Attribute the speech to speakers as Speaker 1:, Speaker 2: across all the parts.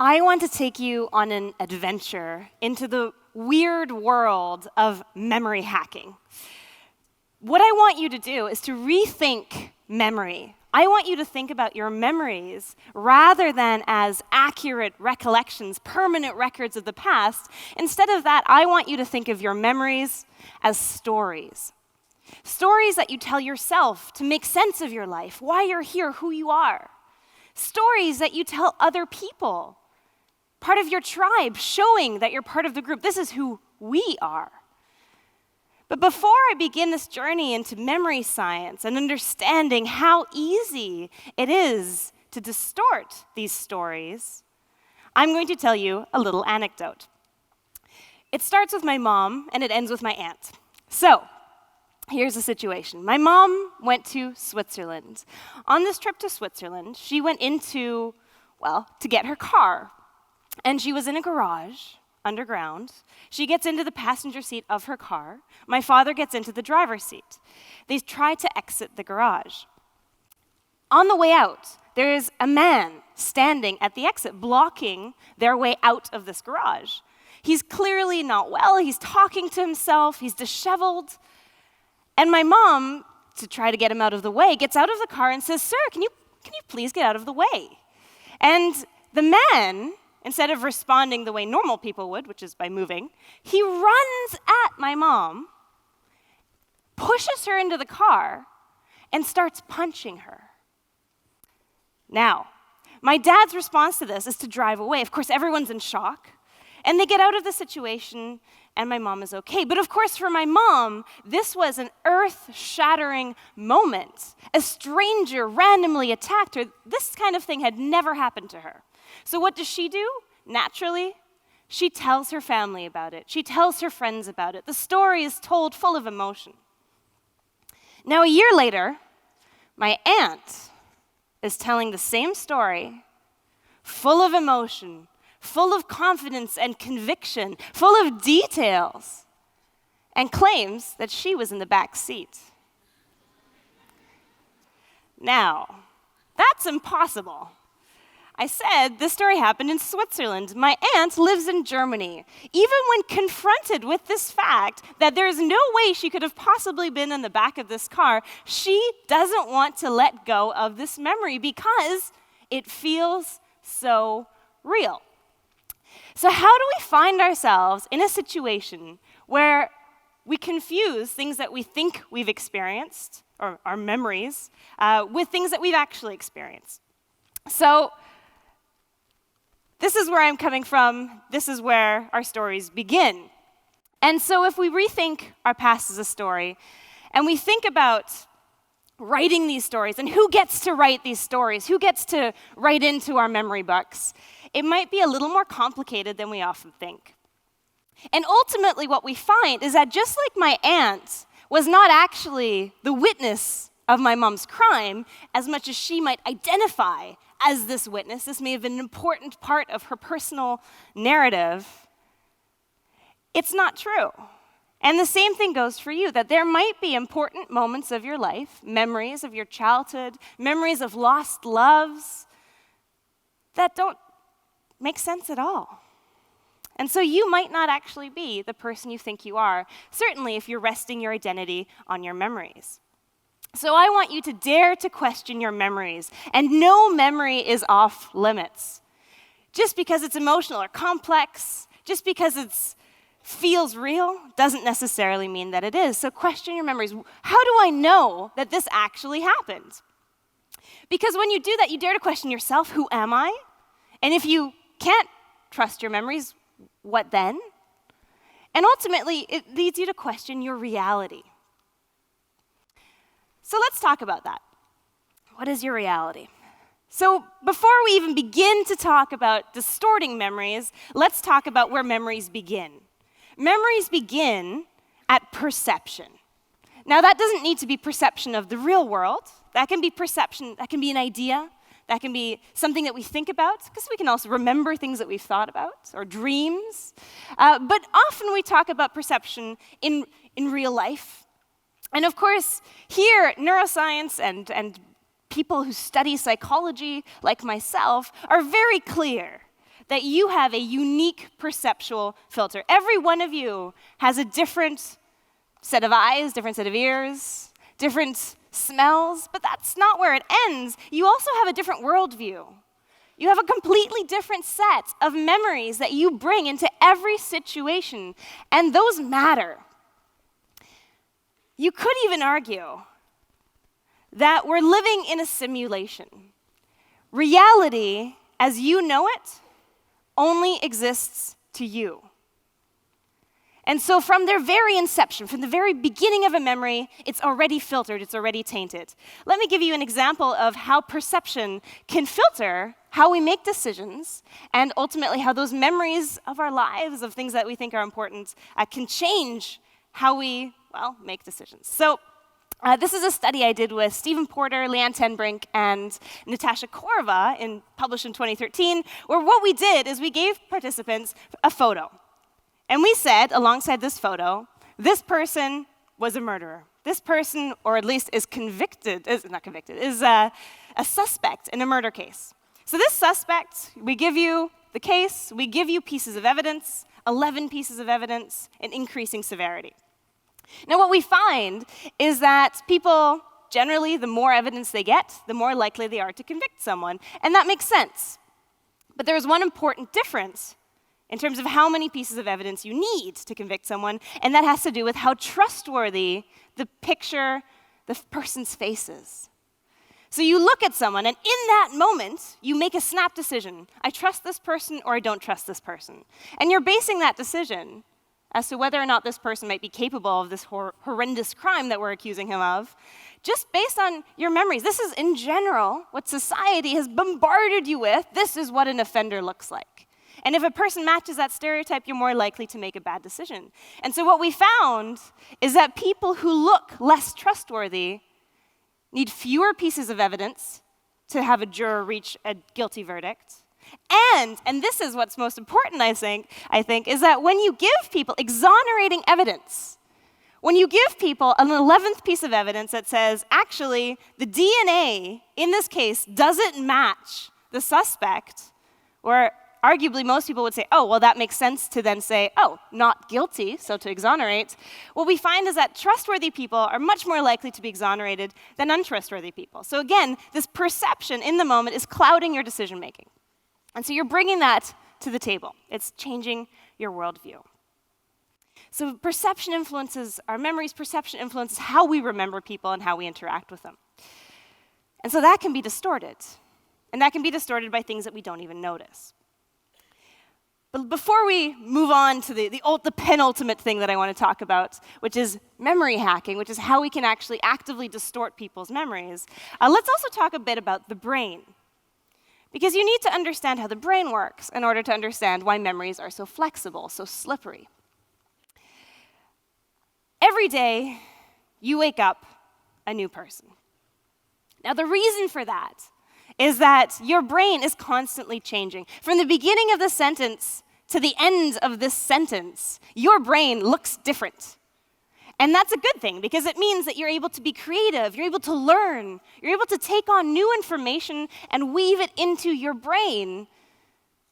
Speaker 1: I want to take you on an adventure into the weird world of memory hacking. What I want you to do is to rethink memory. I want you to think about your memories rather than as accurate recollections, permanent records of the past. Instead of that, I want you to think of your memories as stories. Stories that you tell yourself to make sense of your life, why you're here, who you are. Stories that you tell other people, part of your tribe, showing that you're part of the group. This is who we are. But before I begin this journey into memory science and understanding how easy it is to distort these stories, I'm going to tell you a little anecdote. It starts with my mom and it ends with my aunt. So, here's the situation. My mom went to Switzerland. On this trip to Switzerland, she went to get her car. And she was in a garage, underground. She gets into the passenger seat of her car. My father gets into the driver's seat. They try to exit the garage. On the way out, there is a man standing at the exit, blocking their way out of this garage. He's clearly not well. He's talking to himself. He's disheveled. And my mom, to try to get him out of the way, gets out of the car and says, "Sir, can you please get out of the way?" And the man, instead of responding the way normal people would, which is by moving, he runs at my mom, pushes her into the car, and starts punching her. Now, my dad's response to this is to drive away. Of course, everyone's in shock, and they get out of the situation, and my mom is okay. But of course, for my mom, this was an earth-shattering moment. A stranger randomly attacked her. This kind of thing had never happened to her. So what does she do? Naturally, she tells her family about it. She tells her friends about it. The story is told full of emotion. Now, a year later, my aunt is telling the same story, full of emotion, full of confidence and conviction, full of details, and claims that she was in the back seat. Now, that's impossible. I said this story happened in Switzerland. My aunt lives in Germany. Even when confronted with this fact that there is no way she could have possibly been in the back of this car, she doesn't want to let go of this memory because it feels so real. So how do we find ourselves in a situation where we confuse things that we think we've experienced, or our memories, with things that we've actually experienced? So this is where I'm coming from. This is where our stories begin. And so if we rethink our past as a story, and we think about writing these stories, and who gets to write these stories, who gets to write into our memory books, it might be a little more complicated than we often think. And ultimately what we find is that just like my aunt was not actually the witness of my mom's crime, as much as she might identify as this witness, this may have been an important part of her personal narrative, it's not true. And the same thing goes for you, that there might be important moments of your life, memories of your childhood, memories of lost loves, that don't make sense at all. And so you might not actually be the person you think you are, certainly if you're resting your identity on your memories. So I want you to dare to question your memories, and no memory is off limits. Just because it's emotional or complex, just because it feels real, doesn't necessarily mean that it is. So question your memories. How do I know that this actually happened? Because when you do that, you dare to question yourself, who am I? And if you can't trust your memories, what then? And ultimately, it leads you to question your reality. So let's talk about that. What is your reality? So before we even begin to talk about distorting memories, let's talk about where memories begin. Memories begin at perception. Now that doesn't need to be perception of the real world. That can be perception, that can be an idea, that can be something that we think about, because we can also remember things that we've thought about, or dreams. But often we talk about perception in real life. And of course, here, neuroscience and people who study psychology, like myself, are very clear that you have a unique perceptual filter. Every one of you has a different set of eyes, different set of ears, different smells, but that's not where it ends. You also have a different worldview. You have a completely different set of memories that you bring into every situation, and those matter. You could even argue that we're living in a simulation. Reality, as you know it, only exists to you. And so from their very inception, from the very beginning of a memory, it's already filtered, it's already tainted. Let me give you an example of how perception can filter how we make decisions, and ultimately how those memories of our lives, of things that we think are important, can change how we, make decisions. So this is a study I did with Stephen Porter, Leanne Tenbrink, and Natasha Korva, published in 2013, where what we did is we gave participants a photo. And we said, alongside this photo, this person was a murderer. This person, or at least is a suspect in a murder case. So this suspect, we give you the case, we give you pieces of evidence, 11 pieces of evidence, in increasing severity. Now what we find is that people, generally, the more evidence they get, the more likely they are to convict someone. And that makes sense. But there's one important difference in terms of how many pieces of evidence you need to convict someone, and that has to do with how trustworthy the person's face is. So you look at someone, and in that moment, you make a snap decision. I trust this person, or I don't trust this person. And you're basing that decision as to whether or not this person might be capable of this horrendous crime that we're accusing him of, just based on your memories. This is, in general, what society has bombarded you with. This is what an offender looks like. And if a person matches that stereotype, you're more likely to make a bad decision. And so what we found is that people who look less trustworthy need fewer pieces of evidence to have a juror reach a guilty verdict. And this is what's most important, I think, is that when you give people exonerating evidence, when you give people an 11th piece of evidence that says, actually, the DNA in this case doesn't match the suspect, or arguably most people would say, oh, well, that makes sense to then say, oh, not guilty, so to exonerate. What we find is that trustworthy people are much more likely to be exonerated than untrustworthy people. So again, this perception in the moment is clouding your decision-making. And so you're bringing that to the table. It's changing your worldview. So perception influences our memories, perception influences how we remember people and how we interact with them. And so that can be distorted. And that can be distorted by things that we don't even notice. But before we move on to the penultimate thing that I want to talk about, which is memory hacking, which is how we can actually actively distort people's memories, let's also talk a bit about the brain. Because you need to understand how the brain works in order to understand why memories are so flexible, so slippery. Every day, you wake up a new person. Now, the reason for that is that your brain is constantly changing. From the beginning of the sentence to the end of this sentence, your brain looks different. And that's a good thing, because it means that you're able to be creative, you're able to learn, you're able to take on new information and weave it into your brain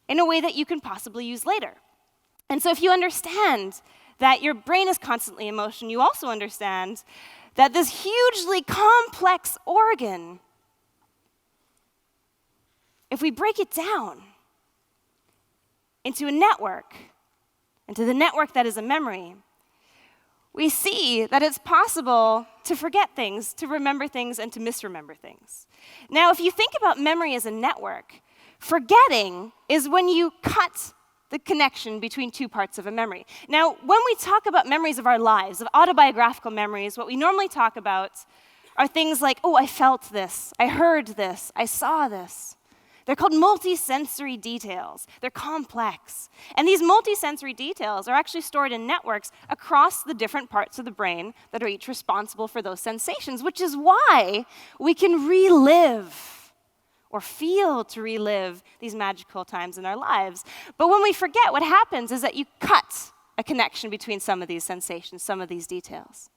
Speaker 1: in a way that you can possibly use later. And so if you understand that your brain is constantly in motion, you also understand that this hugely complex organ, if we break it down into a network, into the network that is a memory, we see that it's possible to forget things, to remember things, and to misremember things. Now, if you think about memory as a network, forgetting is when you cut the connection between two parts of a memory. Now, when we talk about memories of our lives, of autobiographical memories, what we normally talk about are things like, oh, I felt this, I heard this, I saw this. They're called multisensory details. They're complex. And these multisensory details are actually stored in networks across the different parts of the brain that are each responsible for those sensations, which is why we can relive or feel to relive these magical times in our lives. But when we forget, what happens is that you cut a connection between some of these sensations, some of these details.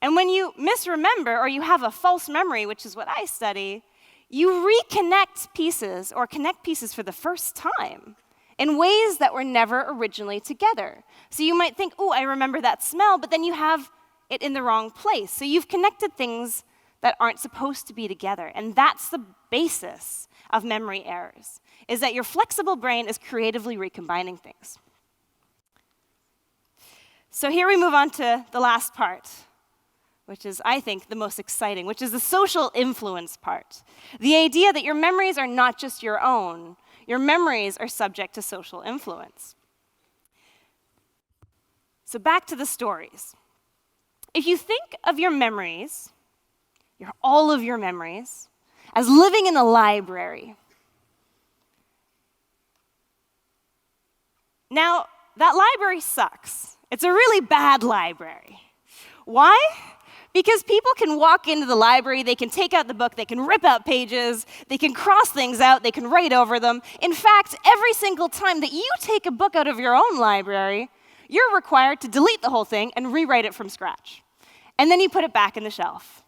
Speaker 1: And when you misremember or you have a false memory, which is what I study, you reconnect pieces or connect pieces for the first time in ways that were never originally together. So you might think, oh, I remember that smell, but then you have it in the wrong place. So you've connected things that aren't supposed to be together. And that's the basis of memory errors, is that your flexible brain is creatively recombining things. So here we move on to the last part, which is, I think, the most exciting, which is the social influence part. The idea that your memories are not just your own. Your memories are subject to social influence. So back to the stories. If you think of your memories, all of your memories, as living in a library. Now, that library sucks. It's a really bad library. Why? Because people can walk into the library, they can take out the book, they can rip out pages, they can cross things out, they can write over them. In fact, every single time that you take a book out of your own library, you're required to delete the whole thing and rewrite it from scratch. And then you put it back in the shelf.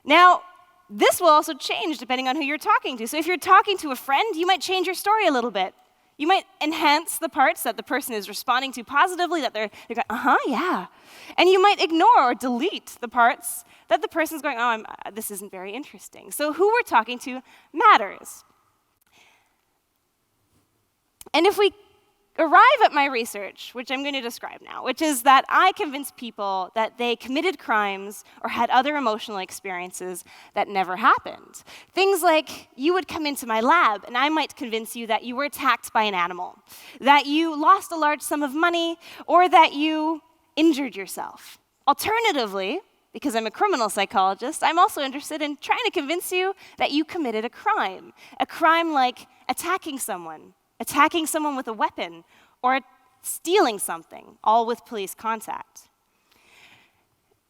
Speaker 1: Now, this will also change depending on who you're talking to. So if you're talking to a friend, you might change your story a little bit. You might enhance the parts that the person is responding to positively, that they're going, yeah. And you might ignore or delete the parts that the person's going, this isn't very interesting. So who we're talking to matters. And if we arrive at my research, which I'm going to describe now, which is that I convinced people that they committed crimes or had other emotional experiences that never happened. Things like you would come into my lab and I might convince you that you were attacked by an animal, that you lost a large sum of money, or that you injured yourself. Alternatively, because I'm a criminal psychologist, I'm also interested in trying to convince you that you committed a crime like attacking someone with a weapon, or stealing something, all with police contact.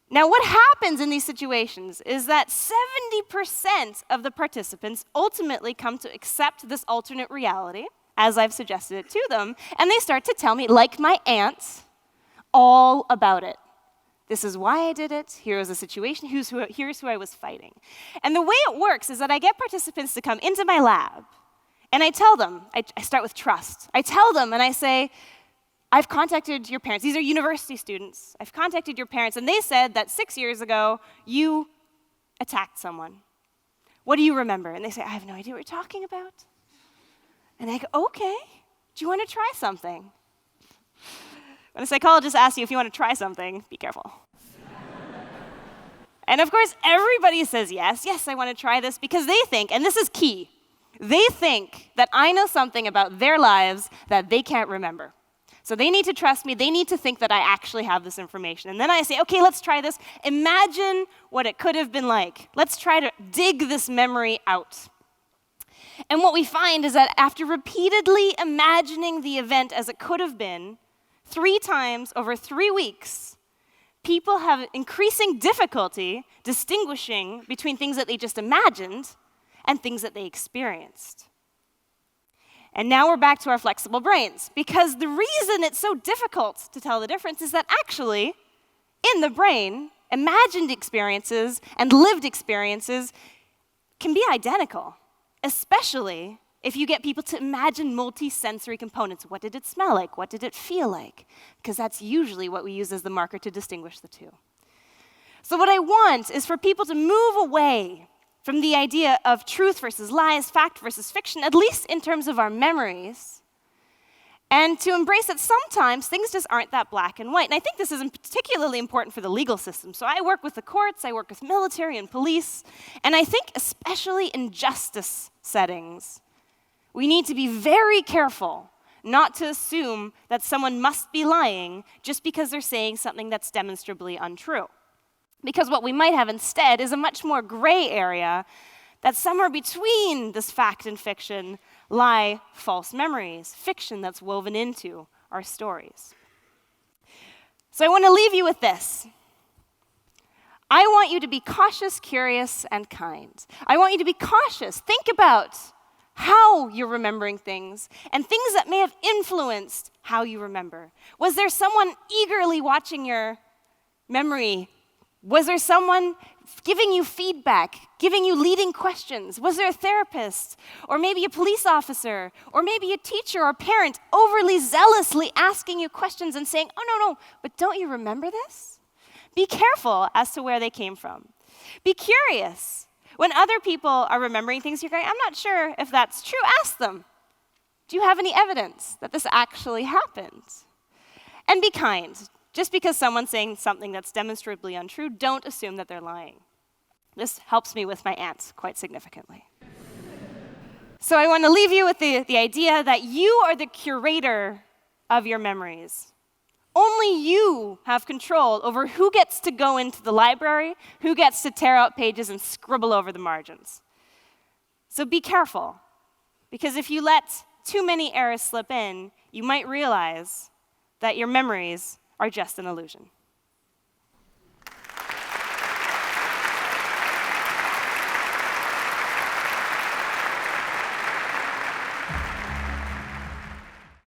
Speaker 1: Now, what happens in these situations is that 70% of the participants ultimately come to accept this alternate reality, as I've suggested it to them, and they start to tell me, like my aunt, all about it. This is why I did it. Here was the situation. Here's who I was fighting. And the way it works is that I get participants to come into my lab, and I tell them, I start with trust. I tell them and I say, I've contacted your parents. These are university students. I've contacted your parents, and they said that 6 years ago, you attacked someone. What do you remember? And they say, I have no idea what you're talking about. And I go, okay, do you want to try something? When a psychologist asks you if you want to try something, be careful. And of course, everybody says yes. Yes, I want to try this, because they think, and this is key, they think that I know something about their lives that they can't remember. So they need to trust me. They need to think that I actually have this information. And then I say, okay, let's try this. Imagine what it could have been like. Let's try to dig this memory out. And what we find is that after repeatedly imagining the event as it could have been, 3 times over 3 weeks, people have increasing difficulty distinguishing between things that they just imagined and things that they experienced. And now we're back to our flexible brains, because the reason it's so difficult to tell the difference is that actually, in the brain, imagined experiences and lived experiences can be identical, especially if you get people to imagine multi-sensory components. What did it smell like? What did it feel like? Because that's usually what we use as the marker to distinguish the two. So what I want is for people to move away from the idea of truth versus lies, fact versus fiction, at least in terms of our memories, and to embrace that sometimes things just aren't that black and white. And I think this is particularly important for the legal system. So I work with the courts, I work with military and police, and I think especially in justice settings, we need to be very careful not to assume that someone must be lying just because they're saying something that's demonstrably untrue. Because what we might have instead is a much more gray area that somewhere between this fact and fiction lie false memories, fiction that's woven into our stories. So I want to leave you with this. I want you to be cautious, curious, and kind. I want you to be cautious. Think about how you're remembering things and things that may have influenced how you remember. Was there someone eagerly watching your memory? Was there someone giving you feedback, giving you leading questions? Was there a therapist, or maybe a police officer, or maybe a teacher or parent overly zealously asking you questions and saying, oh, no, but don't you remember this? Be careful as to where they came from. Be curious. When other people are remembering things, you're going, I'm not sure if that's true. Ask them, do you have any evidence that this actually happened? And be kind. Just because someone's saying something that's demonstrably untrue, don't assume that they're lying. This helps me with my aunt quite significantly. So I want to leave you with the idea that you are the curator of your memories. Only you have control over who gets to go into the library, who gets to tear out pages and scribble over the margins. So be careful, because if you let too many errors slip in, you might realize that your memories are just an illusion.